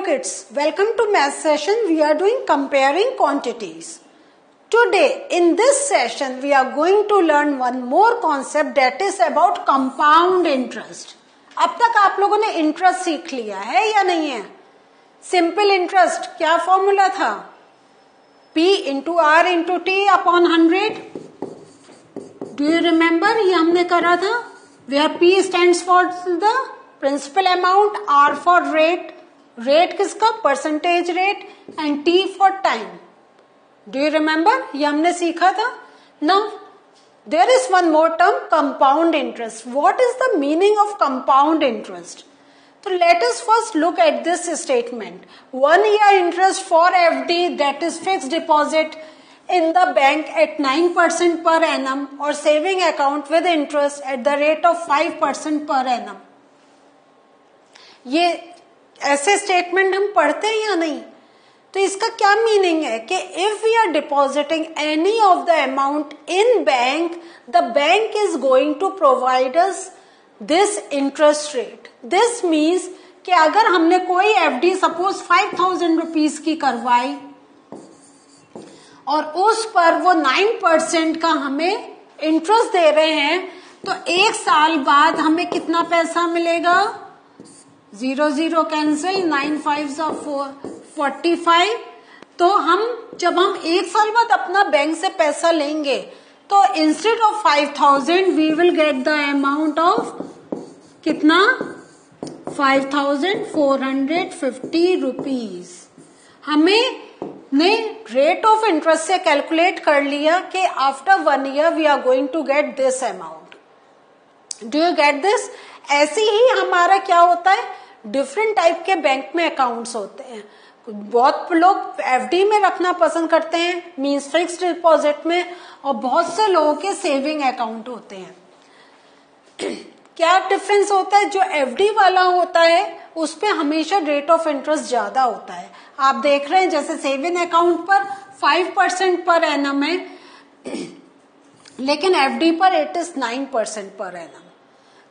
kids, welcome to math session. We are doing comparing quantities. Today in this session we are going to learn one more concept that is about compound interest. अब तक आप लोगों ने interest सीख लिया है या नहीं है? सिंपल इंटरेस्ट क्या फॉर्मूला था? P into R into T upon 100. Do you remember? ये हमने करा था. Where P stands for the principal amount, R for rate. Rate किसका? Percentage rate. And T for time. Do you remember? ये हमने सीखा था. Now there is one more term, compound interest. What is the meaning of compound interest? So let us first look at this statement. 1 year interest for FD, that is fixed deposit in the bank at 9% per annum, or saving account with interest at the rate of 5% per annum. ये ऐसे statement हम पढ़ते हैं या नहीं? तो इसका क्या मीनिंग है कि if we are depositing any of the amount in bank, the bank is going to provide us this interest rate. This means कि अगर हमने कोई एफडी सपोज 5,000 रुपीज की करवाई और उस पर वो 9% का हमें इंटरेस्ट दे रहे हैं, तो एक साल बाद हमें कितना पैसा मिलेगा? 0 0 कैंसिल, 9 5 45. तो जब हम एक साल बाद अपना बैंक से पैसा लेंगे तो instead of 5,000 we will get the amount of कितना? 5,450 रुपीज. हमें ने रेट ऑफ इंटरेस्ट से कैलकुलेट कर लिया कि after 1 year we are going to get this amount. Do you get this? ऐसे ही हमारा क्या होता है, डिफरेंट टाइप के बैंक में अकाउंट्स होते हैं. बहुत लोग एफडी में रखना पसंद करते हैं, मींस फिक्स्ड डिपॉजिट में, और बहुत से लोगों के सेविंग अकाउंट होते हैं. क्या डिफरेंस होता है? जो एफडी वाला होता है उस पे हमेशा रेट ऑफ इंटरेस्ट ज्यादा होता है. आप देख रहे हैं जैसे सेविंग अकाउंट पर 5% पर एनम है, लेकिन एफडी पर इट इज 9% पर एनम.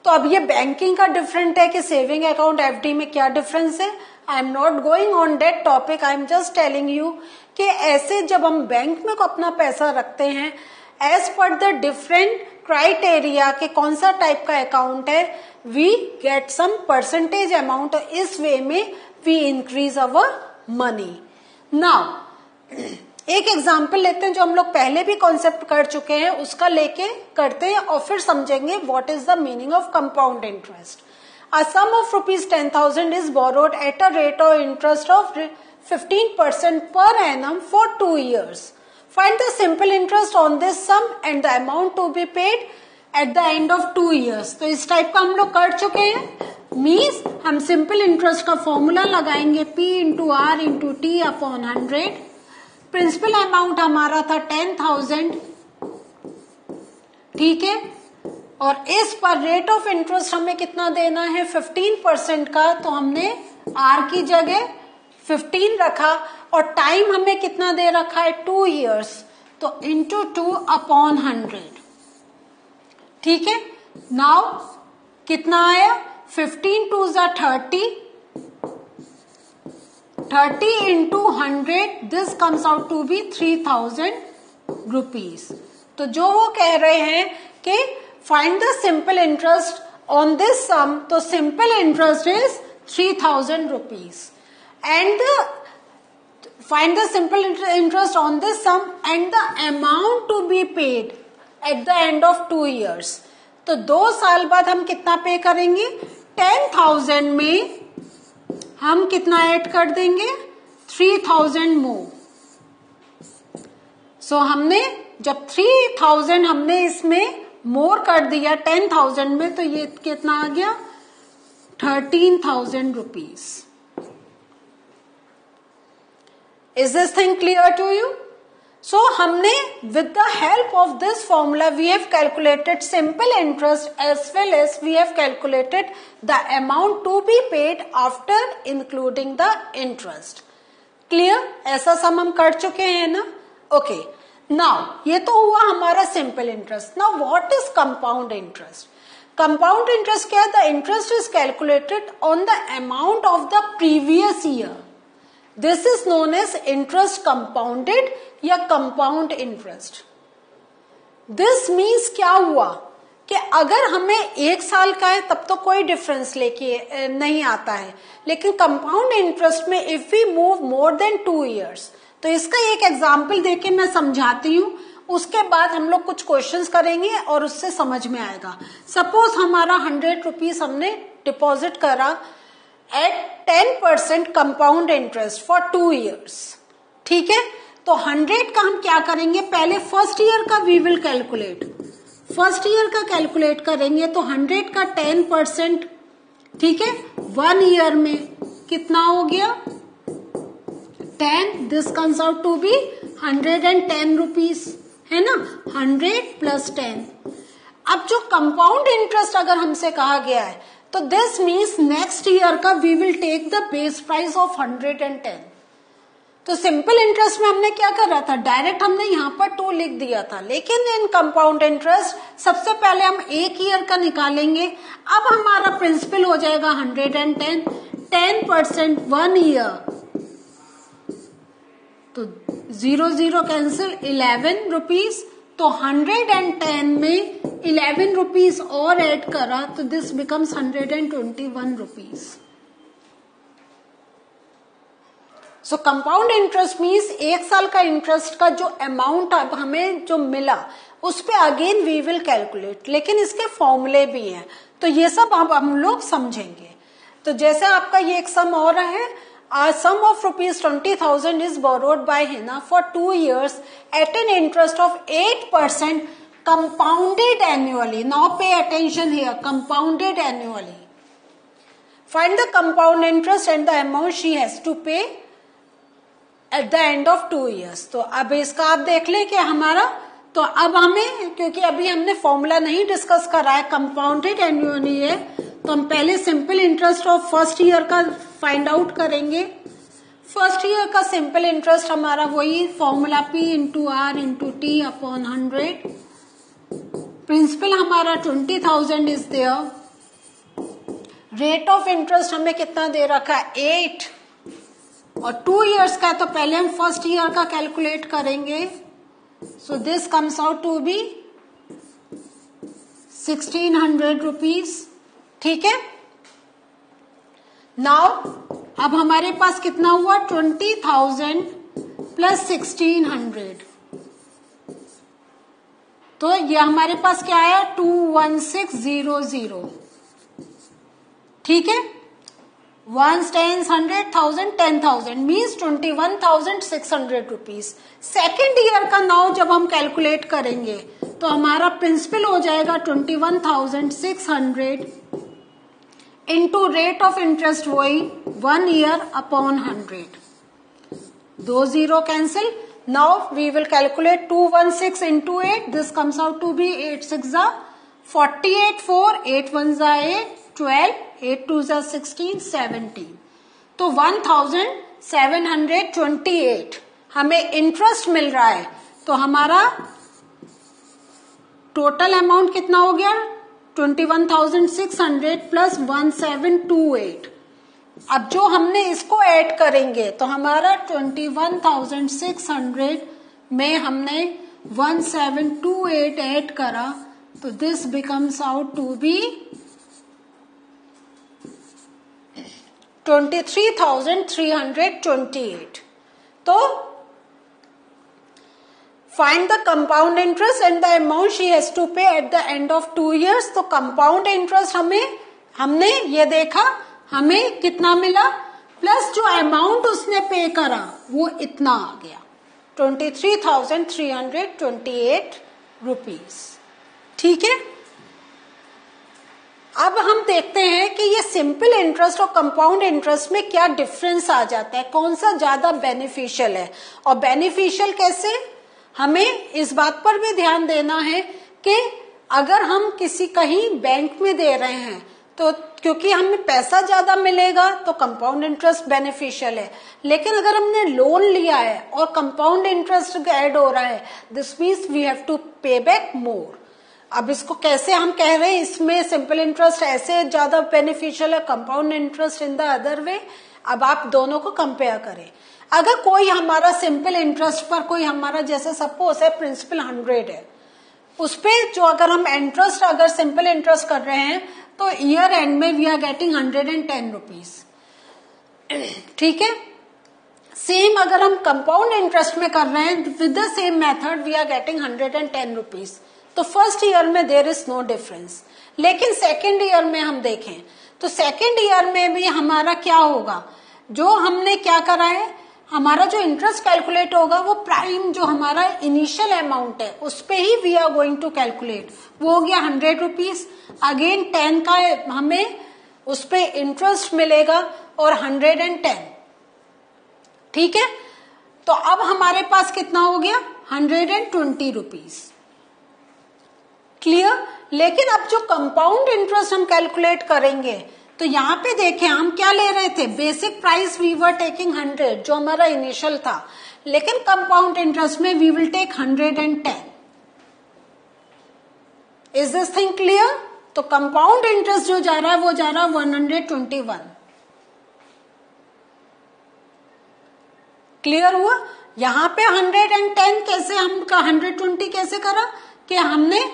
तो अब ये बैंकिंग का डिफरेंट है कि सेविंग अकाउंट एफडी में क्या डिफरेंस है. I am not going on that topic, I am just telling you कि ऐसे जब हम बैंक में अपना पैसा रखते हैं, as per the different criteria के कौन सा टाइप का अकाउंट है, we get some percentage amount. इस वे में we increase our money. Now एक एग्जाम्पल लेते हैं जो हम लोग पहले भी कॉन्सेप्ट कर चुके हैं, उसका लेके करते हैं और फिर समझेंगे what is the meaning of compound interest. A sum of rupees 10,000 is borrowed at a rate of interest of 15% per annum for 2 years. Find the simple interest on this sum and the amount to be paid at the end of 2 years. तो इस type का हम लोग कर चुके हैं. Means हम simple interest का फॉर्मूला लगाएंगे, P into R into T upon 100. Principal amount हमारा था 10,000, ठीक है, और इस पर रेट ऑफ इंटरेस्ट हमें कितना देना है? 15% का. तो हमने आर की जगह 15 रखा, और टाइम हमें कितना दे रखा है? 2 years. तो इंटू 2 अपॉन 100, ठीक है. नाउ कितना आया? 15 2 = 30. 30 into 100, this comes out to be 3,000 rupees. तो जो वो कह रहे हैं कि find the simple interest on this sum, तो simple interest is 3,000 rupees, and find the simple interest on this sum and the amount to be paid at the end of 2 years. तो 2 साल बाद हम कितना पे करेंगे? 10,000 में हम कितना ऐड कर देंगे? 3,000 मोर. सो हमने जब 3,000 हमने इसमें मोर कर दिया 10,000 में, तो ये कितना आ गया? 13,000 rupees. Is this thing clear to you? So हमने with the help of this formula we have calculated simple interest as well as we have calculated the amount to be paid after including the interest. Clear? ऐसा सम हम कर चुके हैं ना. Okay. Now ये तो हुआ हमारा simple interest. Now what is compound interest? Compound interest क्या है? The interest is calculated on the amount of the previous year. This is known as interest compounded या कंपाउंड इंटरेस्ट. दिस मीन्स क्या हुआ कि अगर हमें 1 साल का है तब तो कोई डिफरेंस लेके नहीं आता है, लेकिन कंपाउंड इंटरेस्ट में if we move more than 2 years, तो इसका एक एग्जाम्पल देके मैं समझाती हूँ, उसके बाद हम लोग कुछ क्वेश्चंस करेंगे और उससे समझ में आएगा. सपोज हमारा 100 रुपीज हमने डिपॉजिट करा at 10% compound interest for 2 years. ठीक है, तो 100 का हम क्या करेंगे, पहले फर्स्ट ईयर का we will calculate. First year का कैलकुलेट करेंगे तो 100 का 10%, ठीक है, 1 ईयर में कितना हो गया 10. This comes out to be 110 rupees, है ना. 100 प्लस 10. अब जो कंपाउंड इंटरेस्ट अगर हमसे कहा गया है तो दिस मीन्स नेक्स्ट ईयर का we will take the base price of 110. तो सिंपल इंटरेस्ट में हमने क्या कर रहा था, डायरेक्ट हमने यहाँ पर 2 लिख दिया था, लेकिन इन कंपाउंड इंटरेस्ट सबसे पहले हम 1 ईयर का निकालेंगे. अब हमारा प्रिंसिपल हो जाएगा 110, 10% 1 ईयर, तो 0 कैंसिल, 11 रुपीज. तो 110 में 11 रुपीज और ऐड करा तो this becomes 121 rupees. So compound interest means 1 साल का इंटरेस्ट का जो अमाउंट अब हमें जो मिला उस पे अगेन वी विल कैलकुलेट, लेकिन इसके फॉर्मूले भी हैं, तो ये सब अब हम लोग समझेंगे. तो जैसे आपका ये एक सम हो रहा है, a sum of rupees 20,000 is borrowed by Hina for 2 years at an interest of 8% compounded annually. Now pay attention here, compounded annually. Find the compound interest and the amount she has to pay at the end of 2 years. तो अब इसका आप देख ले कि हमारा, तो अब हमें, क्योंकि अभी हमने फॉर्मूला नहीं डिस्कस करा है, कंपाउंडेड एनुअली है, तो हम पहले simple interest of first year का फाइंड आउट करेंगे. फर्स्ट ईयर का सिंपल इंटरेस्ट हमारा वही formula P into R into T upon 100. Principal हमारा 20,000 is there. Rate of interest हमें कितना दे रखा है 8, और 2 years का, तो पहले हम फर्स्ट ईयर का कैलकुलेट करेंगे. So this comes out to be 1600 rupees. ठीक है, नाउ अब हमारे पास कितना हुआ 20,000 प्लस 1600, तो ये हमारे पास क्या आया 21600. ठीक है, 1 10 100,000 10,000 मीन्स 21,600 रुपीज. सेकेंड ईयर का नाउ जब हम कैलकुलेट करेंगे तो हमारा प्रिंसिपल हो जाएगा 21,600 इंटू रेट ऑफ इंटरेस्ट वही 1 year upon 100. 2 0 cancel. Now we will calculate 216 into 8. This comes out to be 8 6 48 4 8 1 8 12 8 2 16 17. तो 1728 हमें इंटरेस्ट मिल रहा है. तो हमारा टोटल अमाउंट कितना हो गया 21,600 प्लस 1728. अब जो हमने इसको ऐड करेंगे तो हमारा 21,600 में हमने 1728 ऐड करा, तो this becomes out to be 23,328. तो find the compound interest and the amount she has to pay at the end of 2 years. तो कंपाउंड इंटरेस्ट हमने ये देखा हमें कितना मिला, प्लस जो अमाउंट उसने पे करा वो इतना आ गया 23,328 रुपीज. ठीक है, अब हम देखते हैं कि ये सिंपल इंटरेस्ट और कंपाउंड इंटरेस्ट में क्या डिफरेंस आ जाता है, कौन सा ज्यादा बेनिफिशियल है. और बेनिफिशियल कैसे, हमें इस बात पर भी ध्यान देना है कि अगर हम किसी कहीं बैंक में दे रहे हैं तो क्योंकि हमें पैसा ज्यादा मिलेगा तो कंपाउंड इंटरेस्ट बेनिफिशियल है, लेकिन अगर हमने लोन लिया है और कंपाउंड इंटरेस्ट ऐड हो रहा है, this means we have to pay back more. अब इसको कैसे हम कह रहे हैं, इसमें सिंपल इंटरेस्ट ऐसे ज्यादा बेनिफिशियल है, compound interest in the other way. अब आप दोनों को कंपेयर करें। अगर कोई हमारा सिंपल इंटरेस्ट पर कोई हमारा जैसे सपोज है प्रिंसिपल 100 है, उस पे जो अगर हम इंटरेस्ट अगर सिंपल इंटरेस्ट कर रहे हैं तो ईयर एंड में वी आर गेटिंग 110 रुपीज। ठीक है, सेम अगर हम कंपाउंड इंटरेस्ट में कर रहे हैं with the same method we are getting 110 rupees. तो फर्स्ट ईयर में देयर इज नो डिफरेंस। लेकिन सेकेंड ईयर में हम देखें तो सेकेंड ईयर में भी हमारा क्या होगा, जो हमने क्या करा है, हमारा जो इंटरेस्ट कैलकुलेट होगा वो प्राइम जो हमारा इनिशियल अमाउंट है उस पे ही we are going to calculate. वो हो गया 100 रुपीज। अगेन 10 का हमें उस पे इंटरेस्ट मिलेगा और 110। ठीक है, तो अब हमारे पास कितना हो गया 120 रुपीज। क्लियर। लेकिन अब जो कंपाउंड इंटरेस्ट हम कैलकुलेट करेंगे तो यहाँ पे देखें हम क्या ले रहे थे, basic price we were taking 100 जो हमारा इनिशियल था, लेकिन कंपाउंड इंटरेस्ट में we will take 110। Is this thing clear. तो कंपाउंड इंटरेस्ट जो जा रहा है वो जा रहा है 121। क्लियर हुआ। यहां पे 110 कैसे हम 120 कैसे करा कि हमने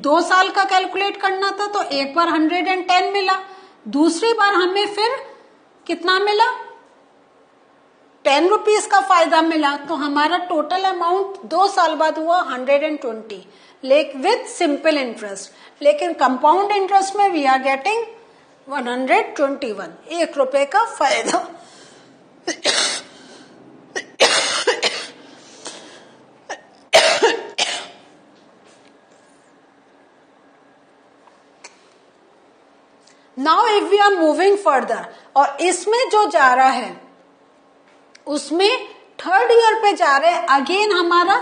2 साल का कैलकुलेट करना था तो एक बार 110 मिला, दूसरी बार हमें फिर कितना मिला 10 रुपीज का फायदा मिला, तो हमारा टोटल अमाउंट 2 साल बाद हुआ 120 विथ सिंपल इंटरेस्ट। लेकिन कंपाउंड इंटरेस्ट में वी आर गेटिंग 121, 1 रुपए का फायदा। Now if we are moving further, और इसमें जो जा रहा है उसमें थर्ड ईयर पे जा रहे हैं, अगेन हमारा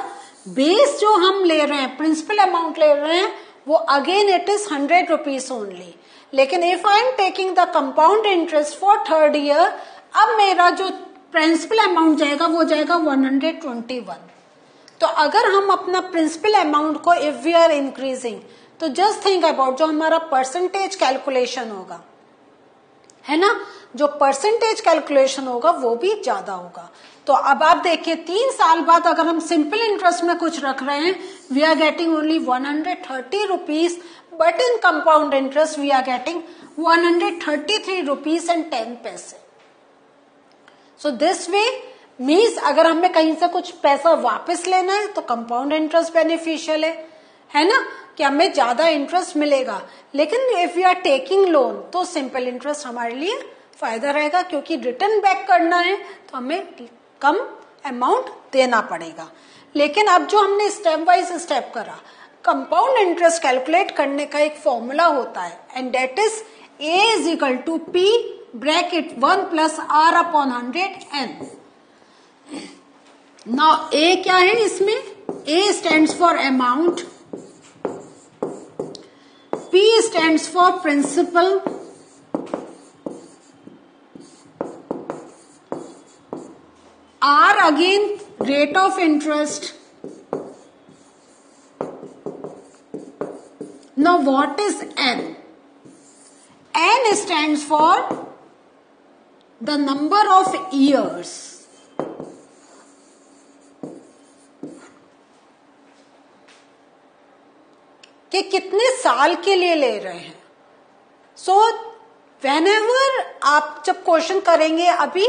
बेस जो हम ले रहे हैं प्रिंसिपल अमाउंट ले रहे हैं वो again it is 100 rupees only. लेकिन if I am taking the compound interest for third year, अब मेरा जो प्रिंसिपल अमाउंट जाएगा वो जाएगा 121। तो अगर हम अपना प्रिंसिपल अमाउंट को इफ वी आर इंक्रीजिंग, तो जस्ट थिंक अबाउट जो हमारा परसेंटेज कैलकुलेशन होगा, है ना, जो परसेंटेज कैलकुलेशन होगा वो भी ज्यादा होगा। तो अब आप देखिए 3 साल बाद अगर हम सिंपल इंटरेस्ट में कुछ रख रहे हैं we are getting only 130 rupees, but in compound interest we are getting 133 rupees and 10 पैसे। सो दिस वे मीन्स अगर हमें कहीं से कुछ पैसा वापस लेना है तो कंपाउंड इंटरेस्ट बेनिफिशियल है ना, कि हमें ज्यादा इंटरेस्ट मिलेगा। लेकिन if you are taking loan तो सिंपल इंटरेस्ट हमारे लिए फायदा रहेगा, क्योंकि रिटर्न बैक करना है तो हमें कम अमाउंट देना पड़ेगा। लेकिन अब जो हमने स्टेप बाय स्टेप करा, कंपाउंड इंटरेस्ट कैलकुलेट करने का एक फॉर्मूला होता है and that is A is equal to P bracket 1 plus R upon 100N। नाउ A क्या है इसमें, A stands for amount, P stands for principal, R again rate of interest. Now what is N? N stands for the number of years. कि कितने साल के लिए ले रहे हैं। सो व्हेनेवर आप जब क्वेश्चन करेंगे, अभी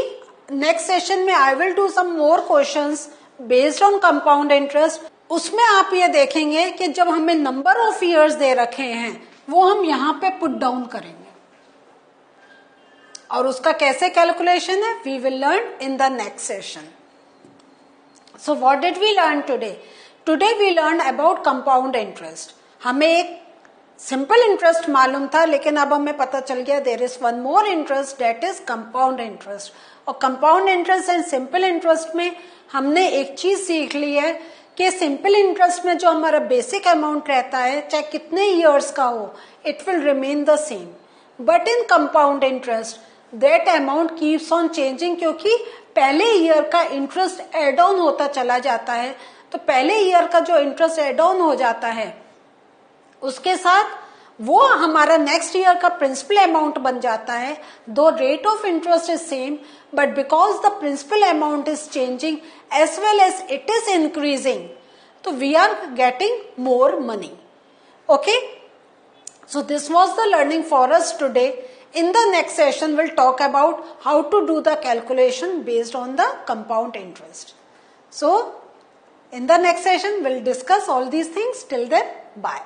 नेक्स्ट सेशन में I will do some more questions based on compound interest, उसमें आप ये देखेंगे कि जब हमें नंबर ऑफ इयर्स दे रखे हैं वो हम यहाँ पे पुट डाउन करेंगे, और उसका कैसे कैलकुलेशन है we will learn in the next session. So what did we learn today? Today we learn about compound interest. हमें एक सिंपल इंटरेस्ट मालूम था, लेकिन अब हमें पता चल गया there is one more interest that is compound interest. और compound interest and simple interest में हमने एक चीज सीख ली है कि सिंपल इंटरेस्ट में जो हमारा बेसिक अमाउंट रहता है चाहे कितने ईयर्स का हो it will remain the same, but in compound interest that amount keeps on changing, क्योंकि पहले ईयर का इंटरेस्ट एड ऑन होता चला जाता है। तो पहले ईयर का जो इंटरेस्ट एड ऑन हो जाता है उसके साथ वो हमारा नेक्स्ट ईयर का प्रिंसिपल अमाउंट बन जाता है. दो rate of interest is same, but because the principal amount is changing as well as it is increasing, तो we are getting more money. Okay, so this was the learning for us today. In the next session we'll talk about how to do the calculation based on the compound interest. So in the next session we'll discuss all these things. Till then, bye.